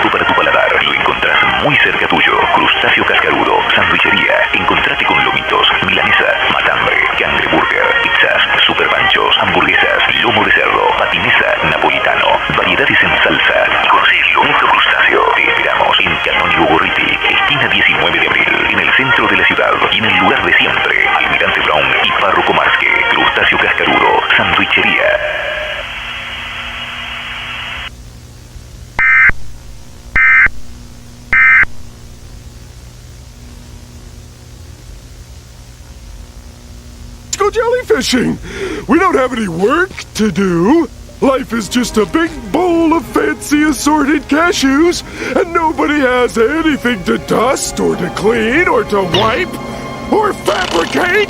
exclusivo para tu paladar. Lo encontrás muy cerca tuyo. Crustáceo cascarudo, sandwichería. Encontrate con lomitos, milanesa, matambre, cangreburger, pizzas, super panchos, hamburguesas, lomo de cerdo, patinesa, napolitano, variedades en salsa. Y conocí el lomito crustáceo. Te esperamos en Canónigo Gorriti, esquina 19 de abril, en el centro de la ciudad y en el lugar de siempre. Almirante Brown y Párroco Marsque. Crustáceo cascarudo, sandwichería. Go jellyfishing! We don't have any work to do. Life is just a big bowl of fancy assorted cashews, and nobody has anything to dust or to clean or to wipe or fabricate.